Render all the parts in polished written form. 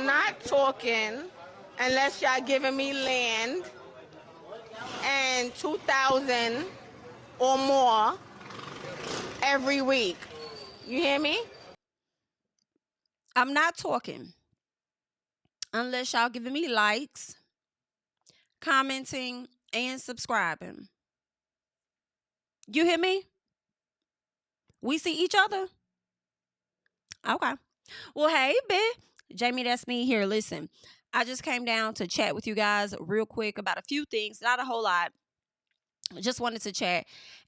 not talking unless y'all giving me land and 2,000 or more every week. You hear me? I'm not talking unless y'all giving me likes, commenting, and subscribing. You hear me? We see each other? Okay. Well, hey, bitch. Jamie, that's me here. Listen, I just came down to chat with you guys real quick about a few things, not a whole lot. Just wanted to chat.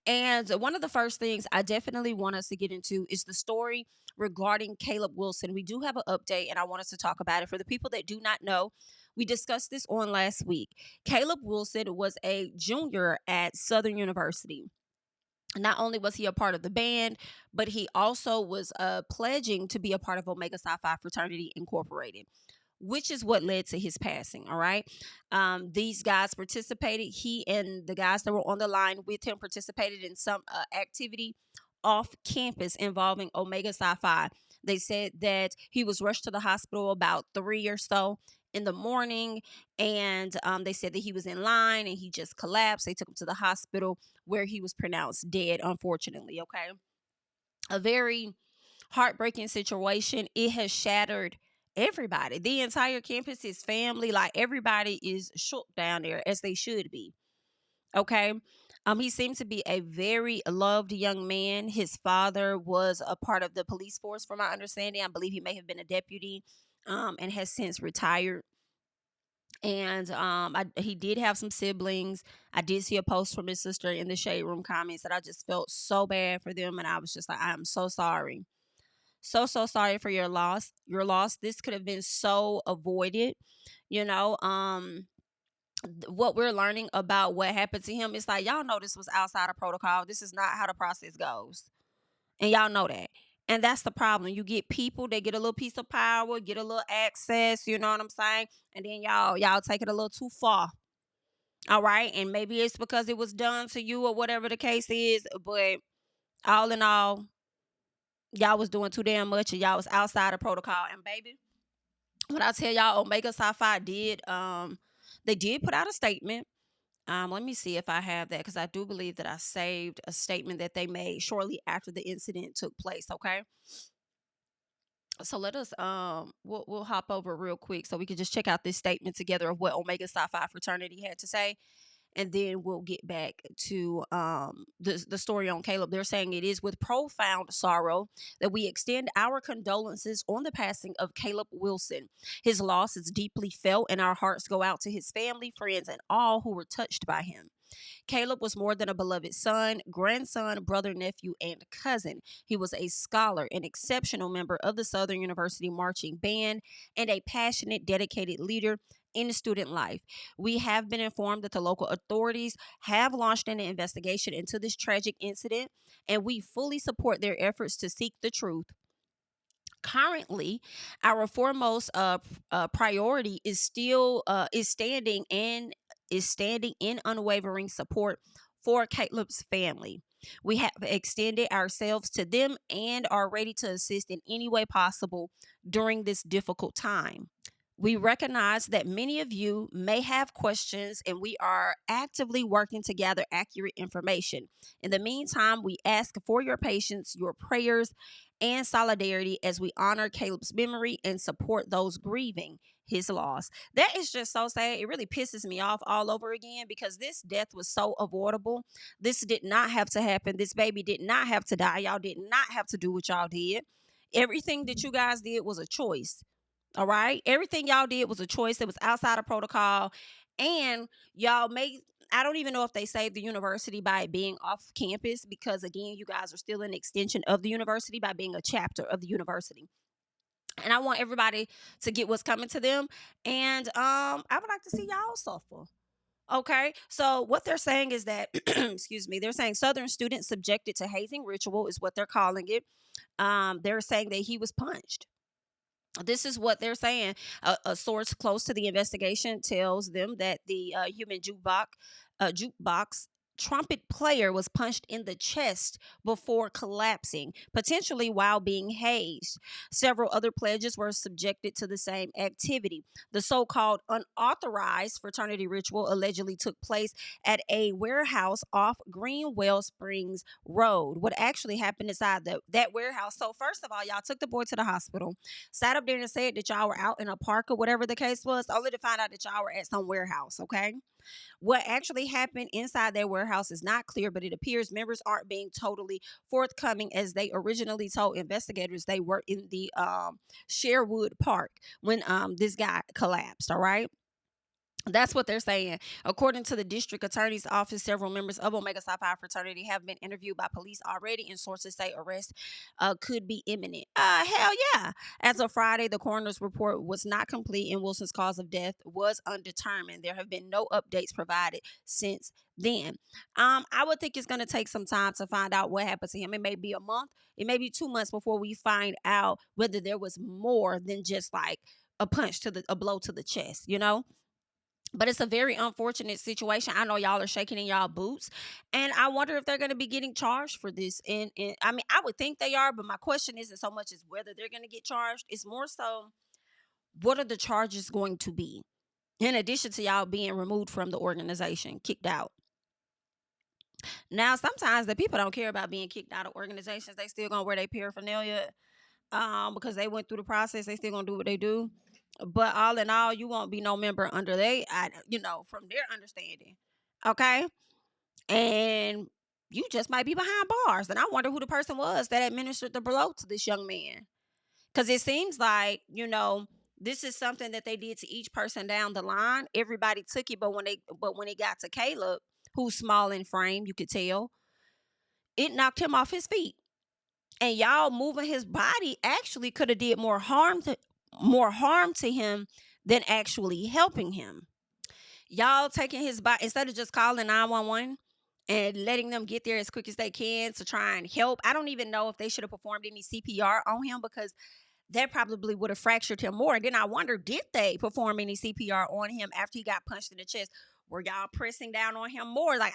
And one of the first things I definitely want us to get into is the story regarding Caleb Wilson. We do have an update and I want us to talk about it. For the people that do not know, we discussed this on last week. Caleb Wilson was a junior at Southern University. Not only was he a part of the band, but he also was pledging to be a part of Omega Psi Phi Fraternity Incorporated, which is what led to his passing. All right. These guys participated. He and the guys that were on the line with him participated in some activity off campus involving Omega Psi Phi. They said that he was rushed to the hospital about 3 or so in the morning, and they said that he was in line and he just collapsed. They took him to the hospital where he was pronounced dead, unfortunately. Okay. A very heartbreaking situation. It has shattered everybody, the entire campus, his family, like everybody is shook down there, as they should be. Okay. He seemed to be a very loved young man. His father was a part of the police force, from my understanding. I believe he may have been a deputy, and has since retired. And he did have some siblings. I did see a post from his sister in the shade room comments that I just felt so bad for them, and I was just like, I am so sorry. So sorry for your loss. This could have been so avoided. You know, what we're learning about what happened to him is like, y'all know this was outside of protocol. This is not how the process goes. And y'all know that. And that's the problem. You get people, they get a little piece of power, get a little access, you know what I'm saying? And then y'all take it a little too far. All right. And maybe it's because it was done to you or whatever the case is. But all in all, y'all was doing too damn much and y'all was outside of protocol. And baby, when I tell y'all Omega Psi Phi did, they did put out a statement. Let me see if I have that, because I do believe that I saved a statement that they made shortly after the incident took place. Okay. So let us we'll hop over real quick so we can just check out this statement together of what Omega Psi Phi fraternity had to say, and then we'll get back to the story on Caleb. They're saying it is with profound sorrow that we extend our condolences on the passing of Caleb Wilson. His loss is deeply felt, and our hearts go out to his family, friends, and all who were touched by him. Caleb was more than a beloved son, grandson, brother, nephew, and cousin. He was a scholar, an exceptional member of the Southern University Marching Band, and a passionate, dedicated leader in student life. We have been informed that the local authorities have launched an investigation into this tragic incident, and we fully support their efforts to seek the truth. Currently, our foremost priority is standing in unwavering support for Caleb's family. We have extended ourselves to them and are ready to assist in any way possible during this difficult time. We recognize that many of you may have questions, and we are actively working to gather accurate information. In the meantime, we ask for your patience, your prayers, and solidarity as we honor Caleb's memory and support those grieving his loss. That is just so sad. It really pisses me off all over again, because this death was so avoidable. This did not have to happen. This baby did not have to die. Y'all did not have to do what y'all did. Everything that you guys did was a choice. All right. Everything y'all did was a choice that was outside of protocol. And y'all made, I don't even know if they saved the university by it being off campus, because again, you guys are still an extension of the university by being a chapter of the university. And I want everybody to get what's coming to them. And I would like to see y'all suffer. Okay. So what they're saying is that, excuse me, they're saying Southern students subjected to hazing ritual is what they're calling it. They're saying that he was punched. This is what they're saying. A source close to the investigation tells them that the human jukebox trumpet player was punched in the chest before collapsing, potentially while being hazed. Several other pledges were subjected to the same activity. The so-called unauthorized fraternity ritual allegedly took place at a warehouse off Greenwell Springs Road. What actually happened inside that warehouse? So first of all, y'all took the boy to the hospital, sat up there and said that y'all were out in a park or whatever the case was, only to find out that y'all were at some warehouse, okay? What actually happened inside their warehouse is not clear, but it appears members aren't being totally forthcoming, as they originally told investigators they were in the Sherwood Park when this guy collapsed, all right? That's what they're saying. According to the district attorney's office, several members of Omega Psi Phi fraternity have been interviewed by police already, and sources say arrest could be imminent. Hell yeah. As of Friday, the coroner's report was not complete and Wilson's cause of death was undetermined. There have been no updates provided since then. I would think it's going to take some time to find out what happened to him. It may be a month, it may be 2 months before we find out whether there was more than just like a blow to the chest, you know? But it's a very unfortunate situation. I know y'all are shaking in y'all boots, and I wonder if they're going to be getting charged for this. And I mean, I would think they are, but my question isn't so much as whether they're going to get charged. It's more so, what are the charges going to be? In addition to y'all being removed from the organization, kicked out. Now, sometimes the people don't care about being kicked out of organizations. They still gonna wear their paraphernalia, because they went through the process. They still gonna do what they do. But all in all, you won't be no member under from their understanding. Okay. And you just might be behind bars. And I wonder who the person was that administered the blow to this young man. Because it seems like, this is something that they did to each person down the line. Everybody took it, but when it got to Caleb, who's small in frame, you could tell, it knocked him off his feet. And y'all moving his body actually could have did more harm to him than actually helping him. Y'all taking his body, instead of just calling 911 and letting them get there as quick as they can to try and help. I don't even know if they should have performed any CPR on him, because that probably would have fractured him more. And then I wonder, did they perform any CPR on him after he got punched in the chest? Were y'all pressing down on him more? Like,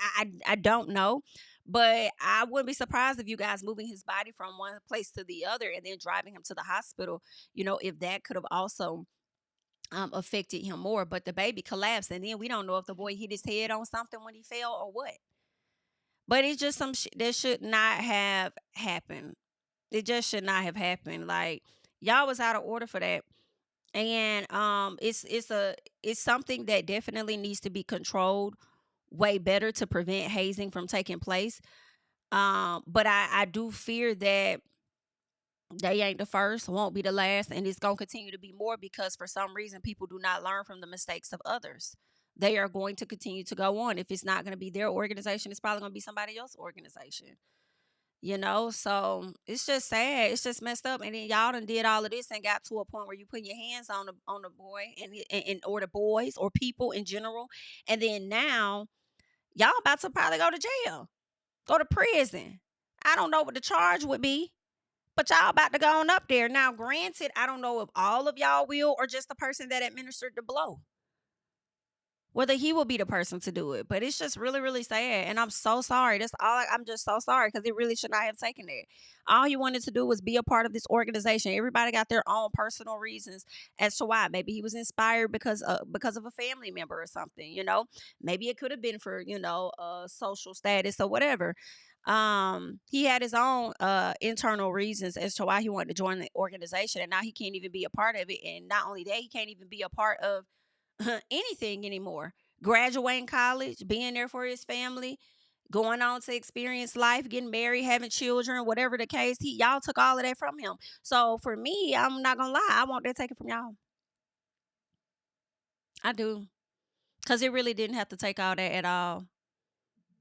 I don't know. But I wouldn't be surprised if you guys moving his body from one place to the other and then driving him to the hospital, if that could have also affected him more. But the baby collapsed, and then we don't know if the boy hit his head on something when he fell or what. But it's just some shit that should not have happened. It just should not have happened. Like, y'all was out of order for that. And it's something that definitely needs to be controlled way better to prevent hazing from taking place. But I do fear that they ain't the first, won't be the last, and it's going to continue to be more, because for some reason people do not learn from the mistakes of others. They are going to continue to go on. If it's not going to be their organization, it's probably going to be somebody else's organization. So it's just sad. It's just messed up. And then y'all done did all of this and got to a point where you put your hands on the boy or the boys or people in general. And then now y'all about to probably go to jail, go to prison. I don't know what the charge would be, but y'all about to go on up there. Now, granted, I don't know if all of y'all will or just the person that administered the blow, whether he will be the person to do it. But it's just really, really sad. And I'm so sorry. That's all. I'm just so sorry, because it really should not have taken that. All he wanted to do was be a part of this organization. Everybody got their own personal reasons as to why. Maybe he was inspired because of a family member or something, Maybe it could have been for, social status or whatever. He had his own internal reasons as to why he wanted to join the organization. And now he can't even be a part of it. And not only that, he can't even be a part of anything anymore. Graduating college, being there for his family, going on to experience life, getting married, having children, whatever the case. Y'all took all of that from him. So for me, I'm not gonna lie, I want that taken from y'all. I do. Because it really didn't have to take all that at all.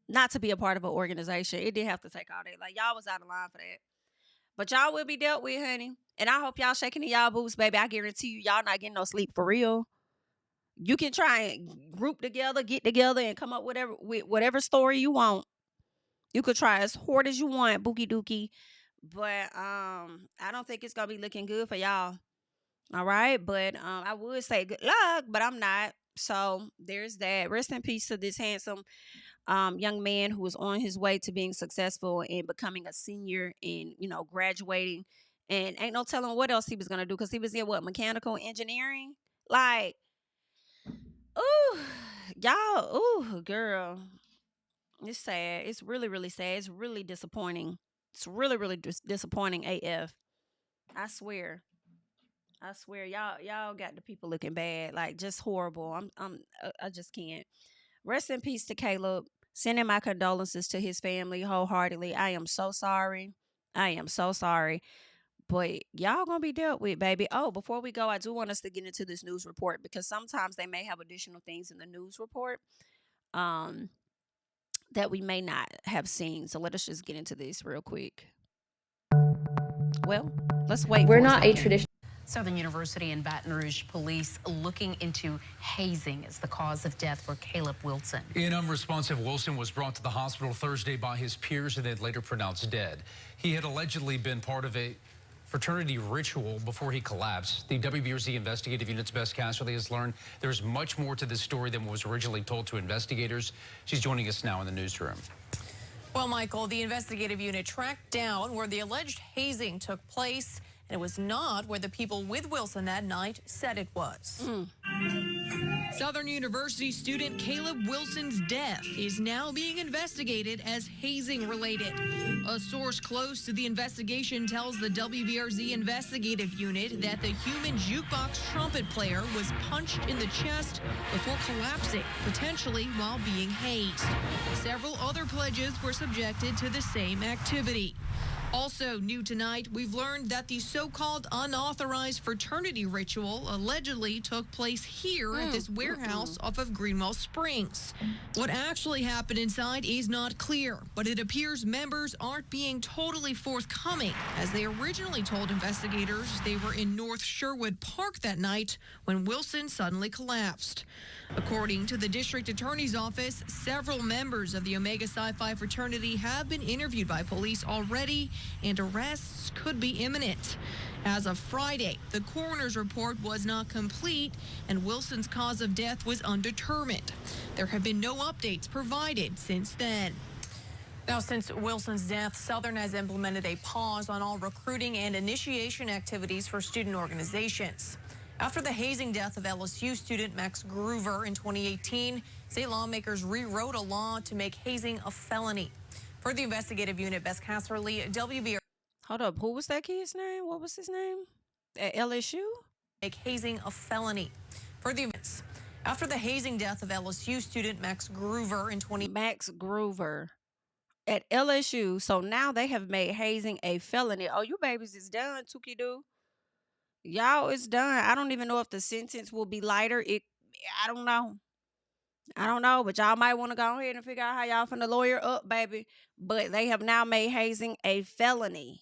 Not to be a part of an organization. It didn't have to take all that. Like, y'all was out of line for that. But y'all will be dealt with, honey. And I hope y'all shaking in y'all boots, baby. I guarantee you, y'all not getting no sleep for real. You can try and get together and come up with whatever story you want. You could try as hard as you want, bookie dookie. But I don't think it's gonna be looking good for y'all. All right. But I would say good luck, but I'm not. So there's that. Rest in peace to this handsome young man who was on his way to being successful and becoming a senior and, graduating. And ain't no telling what else he was going to do because he was in mechanical engineering? Like, ooh, y'all, ooh, girl. It's sad. It's really, really sad. It's really disappointing. It's really, really disappointing AF. I swear. Y'all got the people looking bad, like just horrible. I just can't. Rest in peace to Caleb. Sending my condolences to his family wholeheartedly. I am so sorry. I am so sorry. But y'all gonna be dealt with, baby. Oh, before we go, I do want us to get into this news report because sometimes they may have additional things in the news report that we may not have seen. So let us just get into this real quick. Well, let's wait. We're not a traditional. Southern University and Baton Rouge police looking into hazing as the cause of death for Caleb Wilson. An unresponsive Wilson was brought to the hospital Thursday by his peers and then later pronounced dead. He had allegedly been part of a fraternity ritual before he collapsed. The WBRZ investigative unit's best casualty has learned there's much more to this story than was originally told to investigators. She's joining us now in the newsroom. Well, Michael, the investigative unit tracked down where the alleged hazing took place, and it was not where the people with Wilson that night said it was. Southern University student Caleb Wilson's death is now being investigated as hazing related. A source close to the investigation tells the WBRZ investigative unit that the human jukebox trumpet player was punched in the chest before collapsing, potentially while being hazed. Several other pledges were subjected to the same activity. Also new tonight, we've learned that the so-called unauthorized fraternity ritual allegedly took place here at this warehouse off of Greenwell Springs. What actually happened inside is not clear, but it appears members aren't being totally forthcoming, as they originally told investigators they were in North Sherwood Park that night when Wilson suddenly collapsed. According to the district attorney's office, several members of the Omega Psi Phi fraternity have been interviewed by police already, and arrests could be imminent. As of Friday, the coroner's report was not complete, and Wilson's cause of death was undetermined. There have been no updates provided since then. Now, since Wilson's death, Southern has implemented a pause on all recruiting and initiation activities for student organizations. After the hazing death of LSU student Max Groover in 2018, state lawmakers rewrote a law to make hazing a felony. For the investigative unit, Bess Casserly, WBR. Hold up, who was that kid's name? What was his name? At LSU? Make hazing a felony. For the events. After the hazing death of LSU student Max Groover in Max Groover at LSU. So now they have made hazing a felony. Oh, you babies is done, Tookie Doo. Y'all, it's done. I don't even know if the sentence will be lighter. I don't know. But y'all might want to go ahead and figure out how y'all finna lawyer up, baby. But they have now made hazing a felony.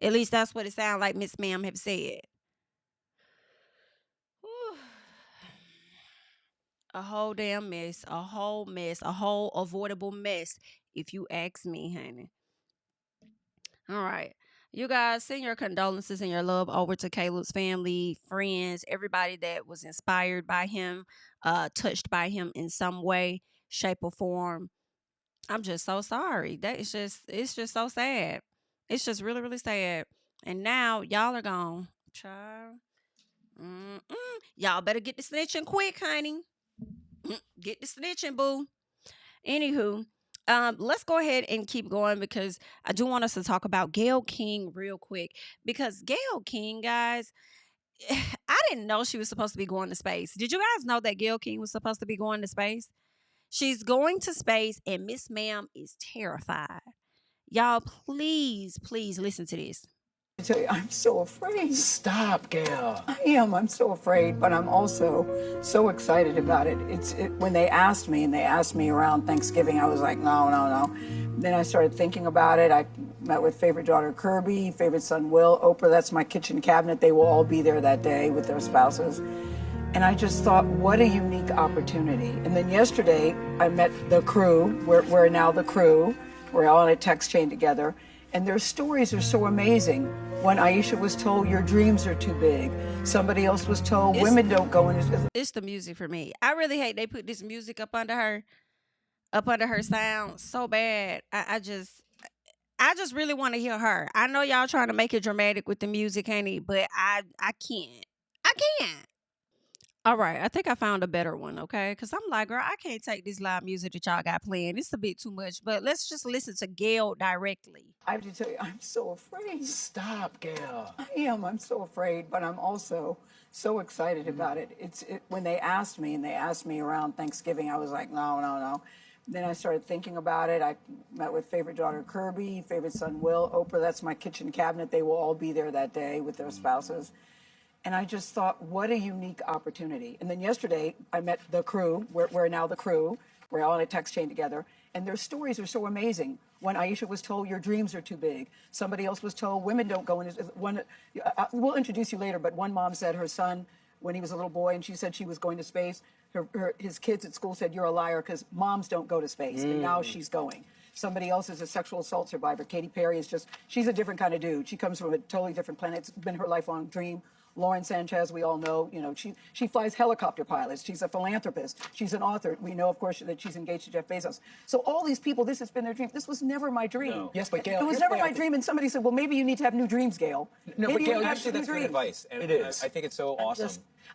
At least that's what it sounds like Miss Ma'am have said. Whew. A whole damn mess. A whole mess. A whole avoidable mess, if you ask me, honey. All right. You guys, send your condolences and your love over to Caleb's family, friends, everybody that was inspired by him, touched by him in some way, shape, or form. I'm just so sorry. It's just so sad. It's just really, really sad. And now y'all are gone. Child. Y'all better get the snitching quick, honey. Get the snitching, boo. Anywho. Let's go ahead and keep going because I do want us to talk about Gayle King real quick. Because Gayle King, guys, I didn't know she was supposed to be going to space. Did you guys know that Gayle King was supposed to be going to space? She's going to space and Miss Ma'am is terrified. Y'all, please listen to this. I tell you, I'm so afraid. Stop, Gayle. I am. I'm so afraid, but I'm also so excited about it. When they asked me, and they asked me around Thanksgiving, I was like, no. Then I started thinking about it. I met with favorite daughter Kirby, favorite son Will, Oprah. That's my kitchen cabinet. They will all be there that day with their spouses. And I just thought, what a unique opportunity. And then yesterday, I met the crew. We're now the crew. We're all on a text chain together. And their stories are so amazing. When Aisha was told, your dreams are too big. Somebody else was told, women don't go in. It's the music for me. I really hate they put this music up under her. up under her sound so bad. I just really want to hear her. I know y'all trying to make it dramatic with the music, honey, but I can't. I can't. All right, I think I found a better one, okay? Because I'm like, girl, I can't take this loud music that y'all got playing. It's a bit too much, but let's just listen to Gayle directly. I have to tell you, I'm so afraid. Stop, Gayle. I am. I'm so afraid, but I'm also so excited about it. When they asked me, and they asked me around Thanksgiving, I was like, no, no, no. Then I started thinking about it. I met with favorite daughter Kirby, favorite son Will, Oprah. That's my kitchen cabinet. They will all be there that day with their spouses. And I just thought, what a unique opportunity. And then yesterday, I met the crew. We're now the crew. We're all in a text chain together. And their stories are so amazing. When Aisha was told, your dreams are too big. Somebody else was told, women don't go in. We'll introduce you later, but one mom said her son, when he was a little boy, and she said she was going to space, his kids at school said, you're a liar because moms don't go to space. And now she's going. Somebody else is a sexual assault survivor. Katy Perry she's a different kind of dude. She comes from a totally different planet. It's been her lifelong dream. Lauren Sanchez, we all know, she flies helicopter pilots. She's a philanthropist. She's an author. We know, of course, that she's engaged to Jeff Bezos. So all these people, this has been their dream. This was never my dream. No. Yes, but Gayle, it was never my dream. And somebody said, well, maybe you need to have new dreams, Gayle. No, maybe but Gayle, Actually, that's good advice. And it is. I think it's so awesome.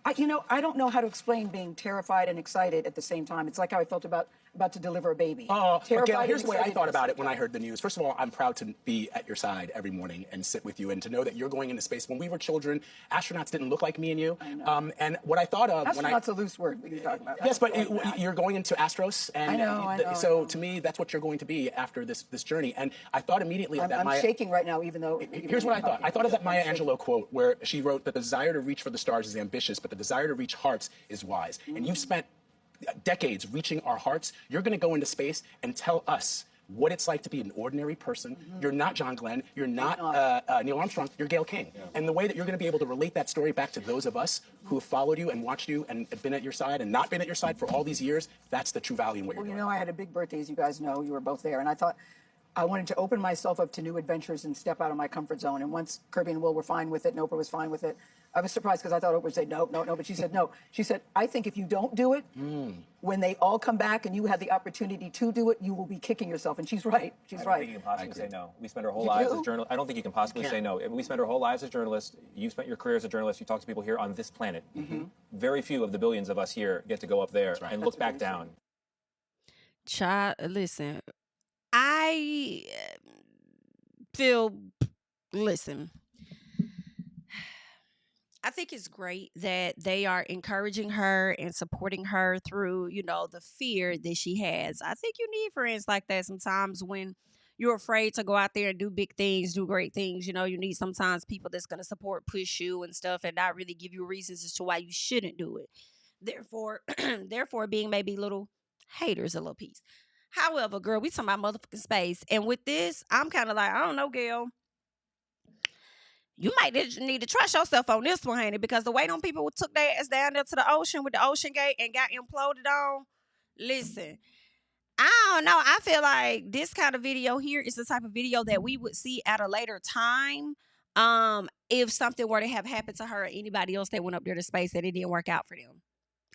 I don't know how to explain being terrified and excited at the same time. It's like how I felt about to deliver a baby. But Gayle, Terrified here's and the way I excited thought at the about same it when I time. heard the news. First of all, I'm proud to be at your side every morning and sit with you and to know that you're going into space. When we were children, astronauts didn't look like me and you. I know. And what I thought of when Astronaut's a loose word we can talk about. Yes, but you're going into Astros, and I know, so to me, that's what you're going to be after this journey. And I thought immediately of that. I'm shaking right now, even though. Here's what I thought. I thought of that Maya Angelou quote where she wrote that the desire to reach for the stars is ambitious, but the desire to reach hearts is wise. And you've spent decades reaching our hearts. You're going to go into space and tell us what it's like to be an ordinary person. You're not John Glenn. You're not Neil Armstrong. You're Gayle King. Yeah. And the way that you're going to be able to relate that story back to those of us who have followed you and watched you and been at your side and not been at your side for all these years, that's the true value in what you're doing. I had a big birthday, as you guys know. You were both there. And I thought I wanted to open myself up to new adventures and step out of my comfort zone. And once Kirby and Will were fine with it and Oprah was fine with it, I was surprised because I thought Oprah would say no, but she said no. She said, I think if you don't do it, when they all come back and you had the opportunity to do it, you will be kicking yourself. And she's right. She's right. I don't think you can possibly say no. We spend our whole lives as journalists. I don't think you can possibly say no. We spend our whole lives as journalists. You've spent your career as a journalist. You talk to people here on this planet. Very few of the billions of us here get to go up there and look back down. Child, listen, I feel, listen, I think it's great that they are encouraging her and supporting her through, the fear that she has. I think you need friends like that sometimes when you're afraid to go out there and do big things, do great things. You need sometimes people that's going to support, push you and stuff and not really give you reasons as to why you shouldn't do it. Therefore being maybe little haters a little piece. However, girl, we talking about motherfucking space. And with this, I'm kind of like, I don't know, Gayle. You might need to trust yourself on this one, honey, because the way them people who took their ass down there to the ocean with the ocean gate and got imploded on, listen, I don't know. I feel like this kind of video here is the type of video that we would see at a later time if something were to have happened to her or anybody else that went up there to space and it didn't work out for them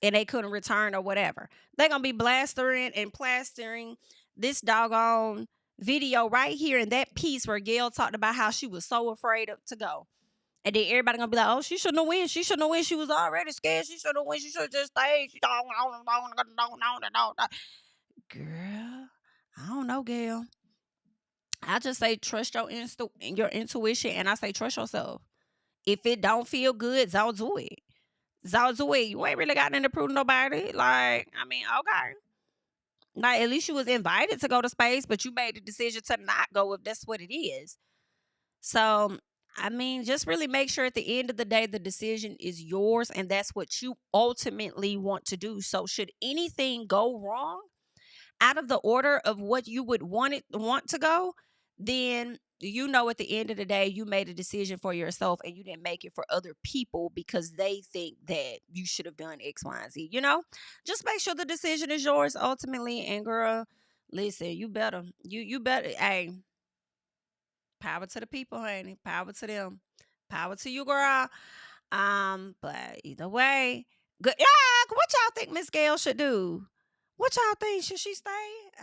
and they couldn't return or whatever. They're going to be blastering and plastering this doggone video right here in that piece where Gayle talked about how she was so afraid to go. And then everybody gonna be like, oh, she shouldn't have went. She shouldn't have went. She was already scared. She shouldn't have went. She should have just stayed. Girl, I don't know, Gayle. I just say trust your intuition, and I say trust yourself. If it don't feel good, don't do it. Don't do it. You ain't really got nothing to prove to nobody. Like, I mean, okay. Like, at least you was invited to go to space, but you made the decision to not go if that's what it is. So, I mean, just really make sure at the end of the day, the decision is yours and that's what you ultimately want to do. So should anything go wrong out of the order of what you would want to go, then at the end of the day, you made a decision for yourself and you didn't make it for other people because they think that you should have done X, Y, and Z. Just make sure the decision is yours ultimately. And girl, listen, you better, hey, power to the people, honey. Power to them. Power to you, girl. But either way, good. Yeah, what y'all think Miss Gayle should do? What y'all think? Should she stay?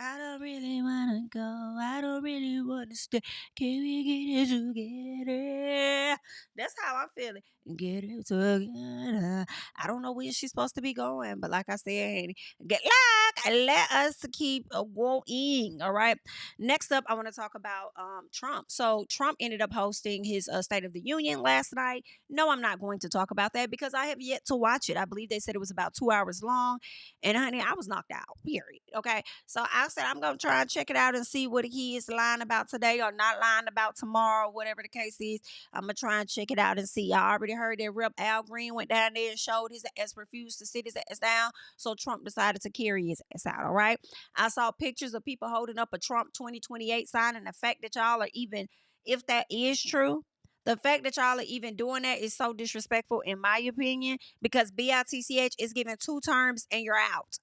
I don't really wanna go. I don't really wanna stay. Can we get it together? That's how I'm feeling. Get it together. I don't know where she's supposed to be going, but like I said, get luck and let us keep going. All right. Next up, I want to talk about Trump. So Trump ended up hosting his State of the Union last night. No, I'm not going to talk about that because I have yet to watch it. I believe they said it was about 2 hours long. And honey, I was knocked out, period. Okay. So I said, I'm going to try and check it out and see what he is lying about today or not lying about tomorrow, whatever the case is. I'm going to try and check it out and see. I already heard that Rep. Al Green went down there and showed his ass, refused to sit his ass down. So Trump decided to carry his ass out. All right. I saw pictures of people holding up a Trump 2028 sign. And the fact that y'all are even, if that is true, the fact that y'all are even doing that is so disrespectful, in my opinion, because BITCH is given 2 terms and you're out.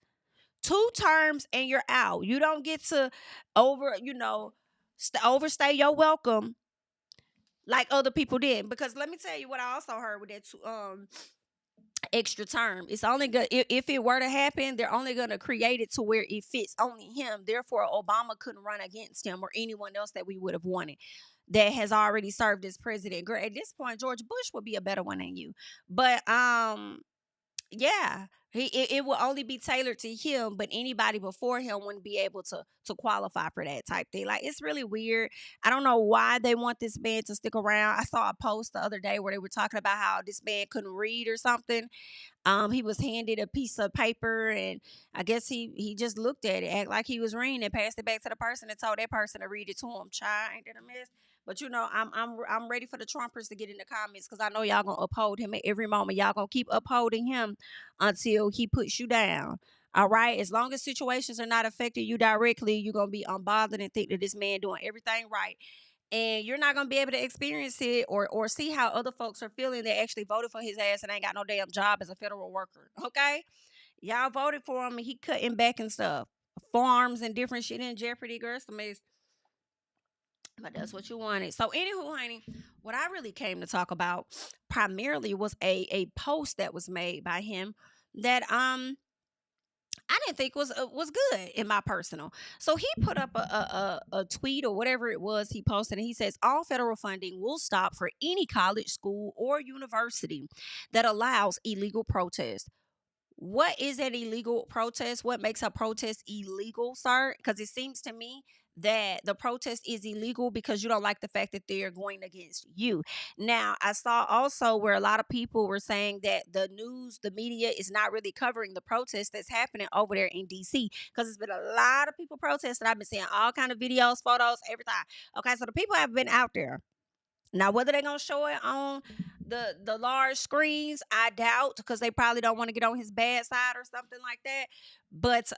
2 terms and you're out. You don't get to overstay your welcome like other people did. Because let me tell you what I also heard with that extra term. It's only good if it were to happen, they're only going to create it to where it fits only him. Therefore, Obama couldn't run against him or anyone else that we would have wanted that has already served as president. Girl, at this point, George Bush would be a better one than you. But yeah, it will only be tailored to him, but anybody before him wouldn't be able to qualify for that type thing. Like, it's really weird. I don't know why they want this man to stick around. I saw a post the other day where they were talking about how this man couldn't read or something. He was handed a piece of paper, and I guess he just looked at it, act like he was reading it, passed it back to the person, and told that person to read it to him. Child, ain't that a mess? But I'm ready for the Trumpers to get in the comments because I know y'all gonna uphold him at every moment. Y'all gonna keep upholding him until he puts you down. All right. As long as situations are not affecting you directly, you're gonna be unbothered and think that this man doing everything right. And you're not gonna be able to experience it or see how other folks are feeling that actually voted for his ass and ain't got no damn job as a federal worker. Okay. Y'all voted for him and he cutting back and stuff. Farms and different shit in jeopardy, girl. It's amazing. But that's what you wanted. So anywho, honey, what I really came to talk about primarily was a post that was made by him that I didn't think was good in my personal. So he put up a tweet or whatever it was he posted, and he says all federal funding will stop for any college, school, or university that allows illegal protest. What is an illegal protest? What makes a protest illegal, sir? Because it seems to me that the protest is illegal because you don't like the fact that they're going against you. Now, I saw also where a lot of people were saying that the news, the media is not really covering the protest that's happening over there in DC because there's been a lot of people protesting. I've been seeing all kind of videos, photos, everything. Okay, so the people have been out there. Now, whether they're going to show it on the large screens, I doubt, because they probably don't want to get on his bad side or something like that. But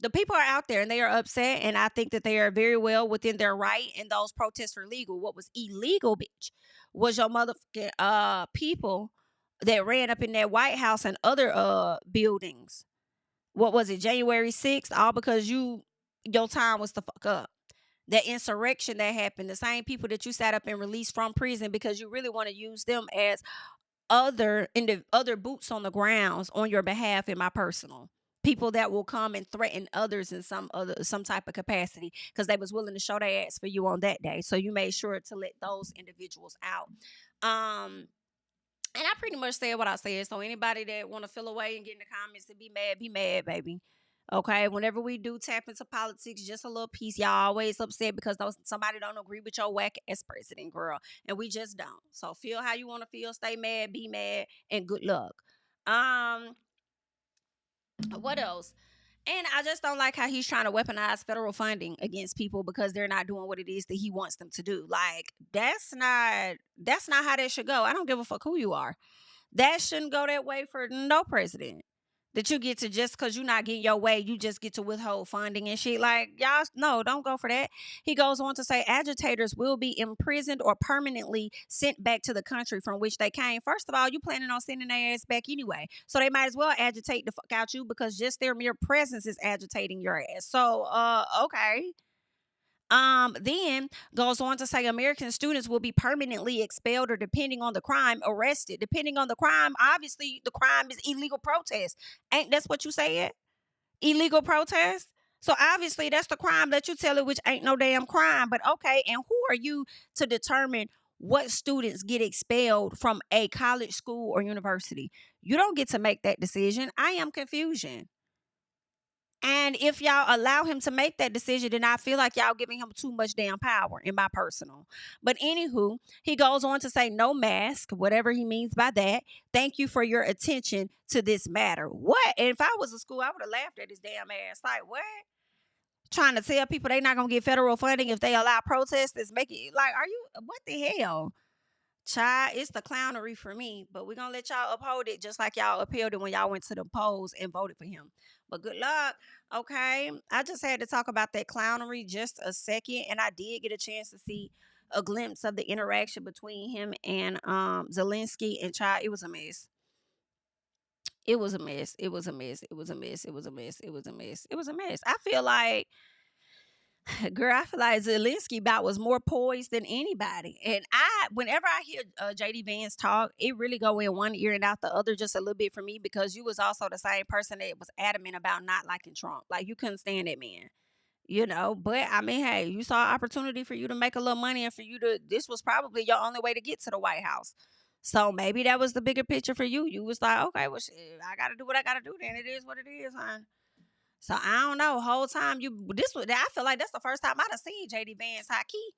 the people are out there and they are upset, and I think that they are very well within their right, and those protests are legal. What was illegal, bitch, was your motherfucking people that ran up in that White House and other buildings. What was it, January 6th? All because your time was to fuck up. That insurrection that happened, the same people that you sat up and released from prison because you really want to use them as other boots on the grounds on your behalf, in my personal. People that will come and threaten others in some type of capacity because they was willing to show their ass for you on that day. So you made sure to let those individuals out. And I pretty much said what I said. So anybody that want to feel away and get in the comments to be mad, baby. Okay, whenever we do tap into politics, just a little piece, y'all always upset because somebody don't agree with your whack ass president, girl, and we just don't. So feel how you want to feel, stay mad, be mad, and good luck. What else? And I just don't like how he's trying to weaponize federal funding against people because they're not doing what it is that he wants them to do. Like, that's not how that should go. I don't give a fuck who you are. That shouldn't go that way for no president. That you get to, just because you're not getting your way, you just get to withhold funding and shit. Like, y'all, no, don't go for that. He goes on to say agitators will be imprisoned or permanently sent back to the country from which they came. First of all, you planning on sending their ass back anyway. So they might as well agitate the fuck out you because just their mere presence is agitating your ass. So, okay. Then goes on to say American students will be permanently expelled or, depending on the crime, arrested. Depending on the crime, obviously the crime is illegal protest. Ain't that's what you said? illegal protest. So obviously that's the crime that you tell it, which ain't no damn crime. But okay, and who are you to determine what students get expelled from a college, school, or university? You don't get to make that decision. I am confusion. And if y'all allow him to make that decision, then I feel like y'all giving him too much damn power, in my personal. But anywho, he goes on to say no mask, whatever he means by that. Thank you for your attention to this matter. What? And if I was a school, I would have laughed at his damn ass. Like, what? Trying to tell people they not going to get federal funding if they allow protesters. Make it like, are you, what the hell? Child, it's the clownery for me, but we're going to let y'all uphold it just like y'all upheld it when y'all went to the polls and voted for him. But good luck, okay? I just had to talk about that clownery just a second, and I did get a chance to see a glimpse of the interaction between him and Zelensky, and child, it was a mess. It was a mess. It was a mess. It was a mess. It was a mess. It was a mess. It was a mess. I feel like, girl, I feel like Zelensky about was more poised than anybody. And whenever I hear JD Vance talk, it really go in one ear and out the other just a little bit for me, because you was also the same person that was adamant about not liking Trump. Like, you couldn't stand that man, you know. But I mean, hey, you saw an opportunity for you to make a little money and for you to, this was probably your only way to get to the White House. So maybe that was the bigger picture for you. You was like, okay, well, shit, I got to do what I got to do then. It is what it is, hon. So I don't know. Whole time I feel like that's the first time I done seen JD Vance high key.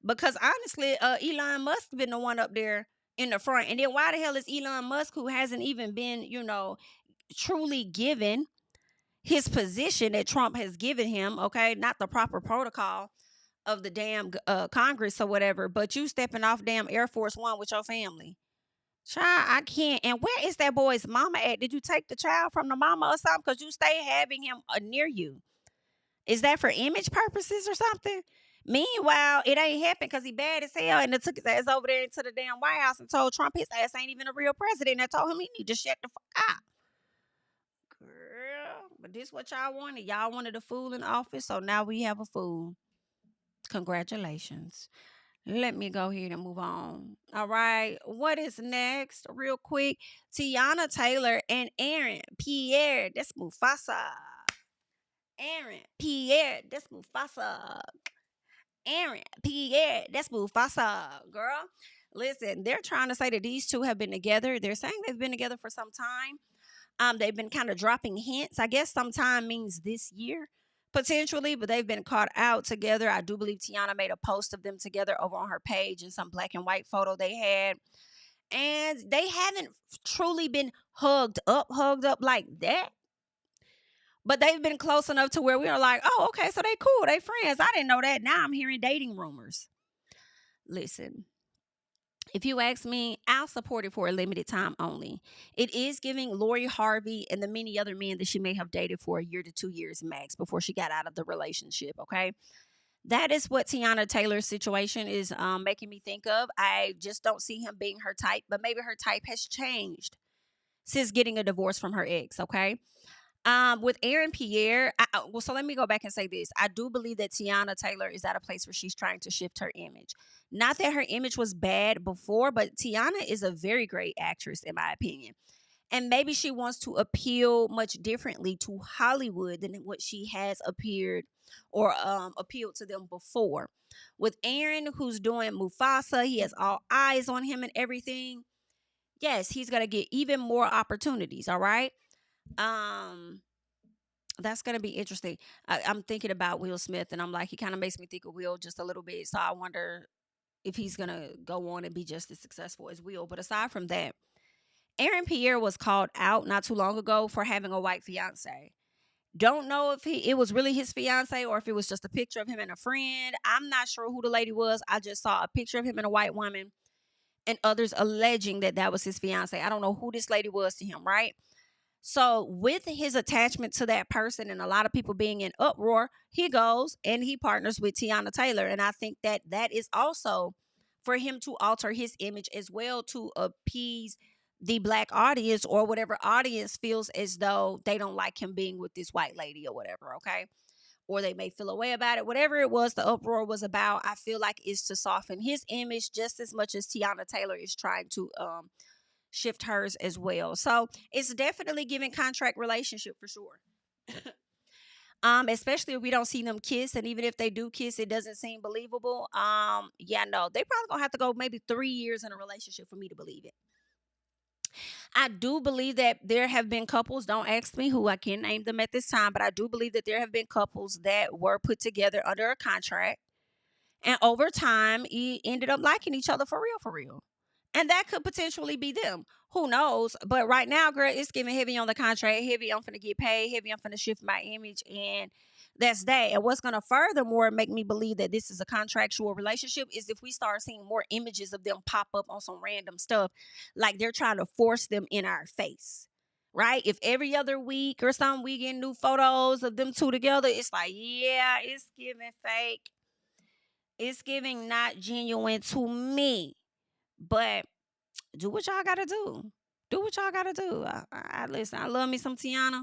Because honestly, Elon Musk been the one up there in the front. And then why the hell is Elon Musk, who hasn't even been, truly given his position that Trump has given him, okay, not the proper protocol of the damn Congress or whatever, but you stepping off damn Air Force One with your family? Child, I can't. And where is that boy's mama at? Did you take the child from the mama or something? Because you stay having him near you. Is that for image purposes or something? Meanwhile, it ain't happened because he bad as hell, and they took his ass over there into the damn White House and told Trump his ass ain't even a real president. And told him he need to shut the fuck up. Girl, but this what y'all wanted. Y'all wanted a fool in office, so now we have a fool. Congratulations. Let me go ahead and move on. All right. What is next? Real quick. Teyana Taylor and Aaron Pierre. That's Mufasa. Aaron Pierre. That's Mufasa. Aaron Pierre. That's Mufasa. Girl, listen, they're trying to say that these two have been together. They're saying they've been together for some time. They've been kind of dropping hints. I guess sometime means this year. Potentially, but they've been caught out together. I do believe Teyana made a post of them together over on her page in some black and white photo they had. And they haven't truly been hugged up like that. But they've been close enough to where we are like, oh, okay, so they cool. They friends. I didn't know that. Now I'm hearing dating rumors. Listen. If you ask me, I'll support it for a limited time only. It is giving Lori Harvey and the many other men that she may have dated for a year to 2 years max before she got out of the relationship, okay? That is what Teyana Taylor's situation is making me think of. I just don't see him being her type, but maybe her type has changed since getting a divorce from her ex, okay? With Aaron Pierre, so let me go back and say this. I do believe that Teyana Taylor is at a place where she's trying to shift her image. Not that her image was bad before, but Teyana is a very great actress, in my opinion. And maybe she wants to appeal much differently to Hollywood than what she has appeared or appealed to them before. With Aaron, who's doing Mufasa, he has all eyes on him and everything. Yes, he's going to get even more opportunities, all right? That's gonna be interesting. I'm thinking about Will Smith, and I'm like, he kind of makes me think of Will just a little bit. So I wonder if he's gonna go on and be just as successful as Will. But aside from that, Aaron Pierre was called out not too long ago for having a white fiance. Don't know if it was really his fiance or if it was just a picture of him and a friend. I'm not sure who the lady was. I just saw a picture of him and a white woman, and others alleging that that was his fiance. I don't know who this lady was to him, right? So with his attachment to that person and a lot of people being in uproar, he goes and he partners with Teyana Taylor. And I think that that is also for him to alter his image as well, to appease the black audience or whatever audience feels as though they don't like him being with this white lady or whatever, okay? Or they may feel a way about it. Whatever it was, the uproar was about, I feel like it's to soften his image just as much as Teyana Taylor is trying to shift hers as well. So it's definitely giving contract relationship for sure. Especially if we don't see them kiss, and even if they do kiss, it doesn't seem believable. Yeah, no, they probably gonna have to go maybe 3 years in a relationship for me to believe it. I do believe that there have been couples, don't ask me who, I can't name them at this time, but I do believe that there have been couples that were put together under a contract, and over time, ended up liking each other for real, for real. And that could potentially be them. Who knows? But right now, girl, it's giving heavy on the contract. Heavy, I'm finna get paid. Heavy, I'm finna shift my image. And that's that. And what's going to furthermore make me believe that this is a contractual relationship is if we start seeing more images of them pop up on some random stuff. Like they're trying to force them in our face. Right? If every other week or something we get new photos of them two together, it's like, yeah, it's giving fake. It's giving not genuine to me. But do what y'all gotta do. Do what y'all gotta do. I listen, I love me some Teyana.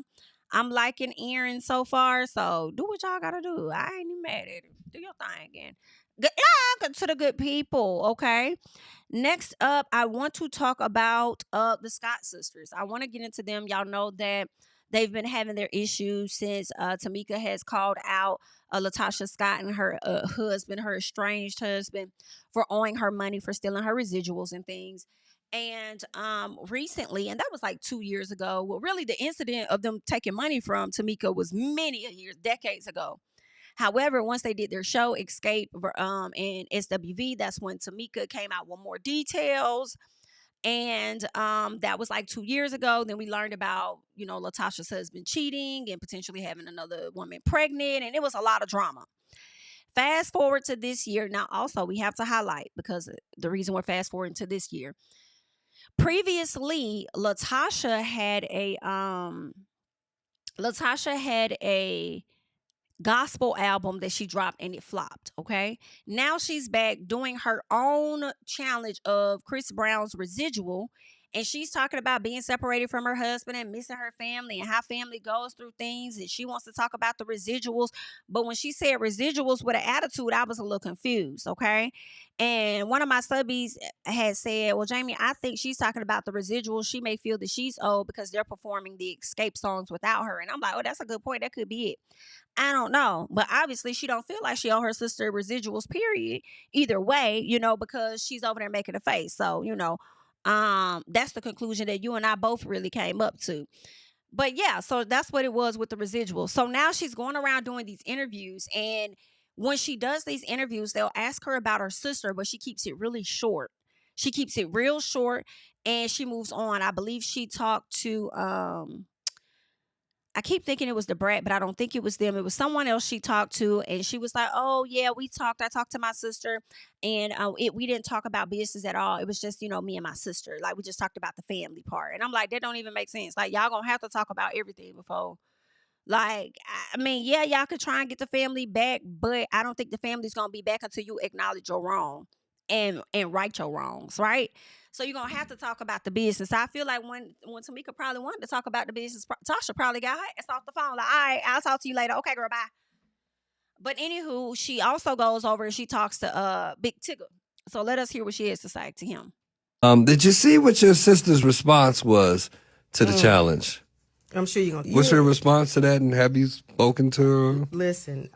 I'm liking Aaron so far, so do what y'all gotta do. I ain't even mad at it. Do your thing again. Yeah, to the good people, okay? Next up, I want to talk about the Scott sisters. I want to get into them. Y'all know that they've been having their issues since Tamika has called out LaTocha Scott and her husband, her estranged husband, for owing her money for stealing her residuals and things. And recently, and that was like 2 years ago, well, really the incident of them taking money from Tamika was many years, decades ago. However, once they did their show, Xscape and SWV, that's when Tamika came out with more details. And that was like 2 years ago. Then we learned about, LaTocha's husband cheating and potentially having another woman pregnant. And it was a lot of drama. Fast forward to this year. Now, also, we have to highlight, because the reason we're fast forwarding to this year. Previously, LaTocha had a gospel album that she dropped and it flopped. Okay, now she's back doing her own challenge of Chris Brown's Residual, and she's talking about being separated from her husband and missing her family and how family goes through things, and she wants to talk about the residuals. But when she said residuals with an attitude, I was a little confused. Okay, and one of my subbies had said, well, Jami, I think she's talking about the residuals. She may feel that she's old because they're performing the Xscape songs without her. And I'm like, oh, that's a good point. That could be it. I don't know. But obviously she don't feel like she owe her sister residuals, period. Either way, because she's over there making a face. So, that's the conclusion that you and I both really came up to. But yeah, so that's what it was with the residuals. So now she's going around doing these interviews, and when she does these interviews, they'll ask her about her sister, but she keeps it really short. She keeps it real short, and she moves on. I believe she talked to, I keep thinking it was the Brat, but I don't think it was them. It was someone else she talked to, and she was like, oh, yeah, we talked. I talked to my sister, and we didn't talk about business at all. It was just, me and my sister. Like, we just talked about the family part. And I'm like, that don't even make sense. Like, y'all gonna have to talk about everything before. Like, I mean, yeah, y'all could try and get the family back, but I don't think the family's going to be back until you acknowledge your wrong and right your wrongs, right? So you're going to have to talk about the business. I feel like when Tamika probably wanted to talk about the business, Tasha probably got her ass off the phone. Like, all right, I'll talk to you later. Okay, girl, bye. But anywho, she also goes over and she talks to Big Tigger. So let us hear what she has to say to him. Did you see what your sister's response was to the challenge? I'm sure you're going to. What's her response to that, and have you spoken to her? Listen,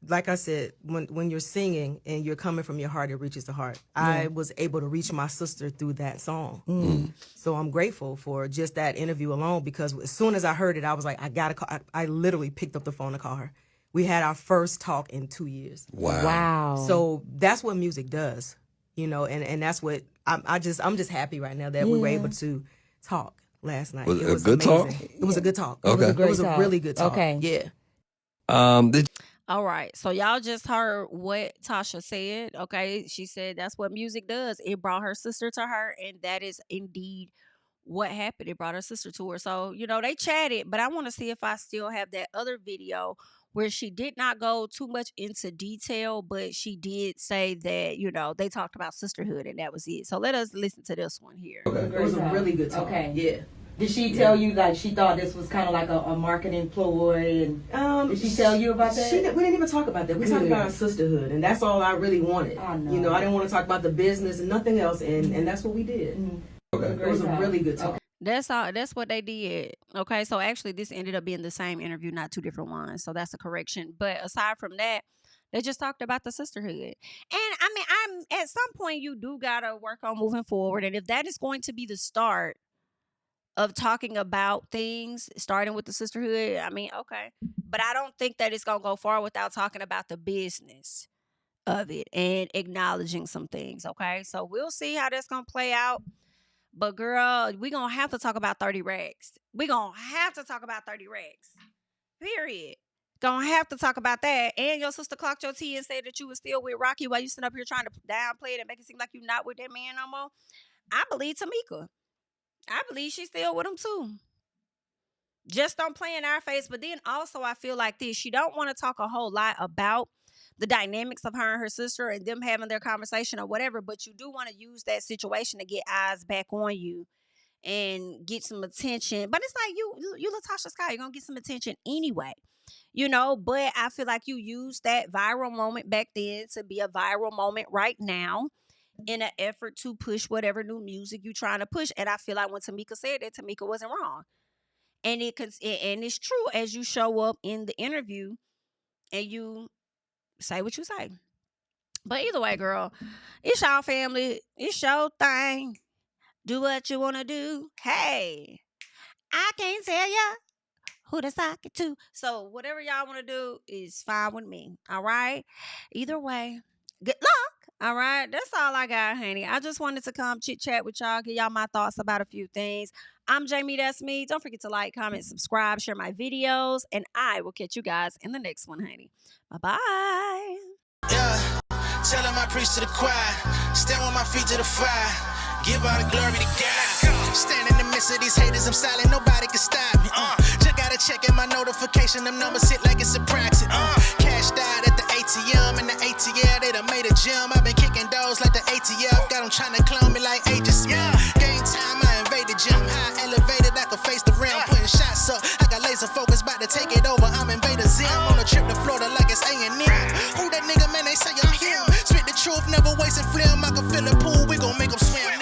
like I said, when you're singing and you're coming from your heart, it reaches the heart. Yeah. I was able to reach my sister through that song. So I'm grateful for just that interview alone, because as soon as I heard it, I was like, I got to call. I literally picked up the phone to call her. We had our first talk in 2 years. Wow. So that's what music does, and that's what I'm just happy right now that we were able to talk last night. Was it was a good amazing. talk? It was a good talk. Okay. It was a really good talk. Okay. Yeah. All right. So y'all just heard what Tasha said. Okay. She said that's what music does. It brought her sister to her, and that is indeed what happened. It brought her sister to her. So, they chatted, but I want to see if I still have that other video where she did not go too much into detail, but she did say that, they talked about sisterhood, and that was it. So let us listen to this one here. Okay. It was a really good talk. Okay. Yeah. Did she tell you she thought this was kind of like a marketing ploy? And did she tell you about that? We didn't even talk about that. We talked about our sisterhood, and that's all I really wanted. I know. I didn't want to talk about the business and nothing else, and that's what we did. Okay. It was a really good talk. That's all. That's what they did. Okay, so actually, this ended up being the same interview, not two different ones. So that's a correction. But aside from that, they just talked about the sisterhood. And I mean, I'm at some point you do gotta work on moving forward. And if that is going to be the start of talking about things, starting with the sisterhood, I mean, okay. But I don't think that it's gonna go far without talking about the business of it and acknowledging some things. Okay, so we'll see how that's gonna play out. But girl, we gonna have to talk about 30 racks. We gonna have to talk about 30 racks. Period. Gonna have to talk about that. And your sister clocked your tea and said that you was still with Rocky while you sitting up here trying to downplay it and make it seem like you're not with that man no more. I believe Tamika. I believe she's still with him too. Just don't play in our face. But then also I feel like this. She don't want to talk a whole lot about the dynamics of her and her sister and them having their conversation or whatever, but you do want to use that situation to get eyes back on you and get some attention. But it's like you LaTocha Scott, you're gonna get some attention anyway, you know. But I feel like you used that viral moment back then to be a viral moment right now in an effort to push whatever new music you're trying to push. And I feel like when Tamika said that, Tamika wasn't wrong. And it's true as you show up in the interview and you say what you say. But either way, girl, it's y'all family. It's your thing. Do what you want to do. Hey, I can't tell ya who to sock it to. So whatever y'all want to do is fine with me. All right? Either way, good luck. All right? That's all I got, honey. I just wanted to come chit-chat with y'all, give y'all my thoughts about a few things. I'm Jami, that's me. Don't forget to like, comment, subscribe, share my videos, and I will catch you guys in the next one, honey. Bye-bye. Yeah, tell him I preach to the choir. Stand with my feet to the fire. Give all the glory to God. Stand in the midst of these haters, I'm silent, nobody can stop me. Just gotta check in my notification, them numbers hit like it's a proxy. Cashed out at the ATM, and the ATL, they done made a gym. I've been kicking doors like the ATF, got them trying to clone me like Agent Smith. Game time, I invaded gym, high elevated, I can face the rim. Putting shots up, I got laser focus, about to take it over, I'm Invader Zim. On a trip to Florida like it's A&M. Who that nigga, man, they say I'm him. Spit the truth, never wasting film, I can fill a pool, we gon' make them swim.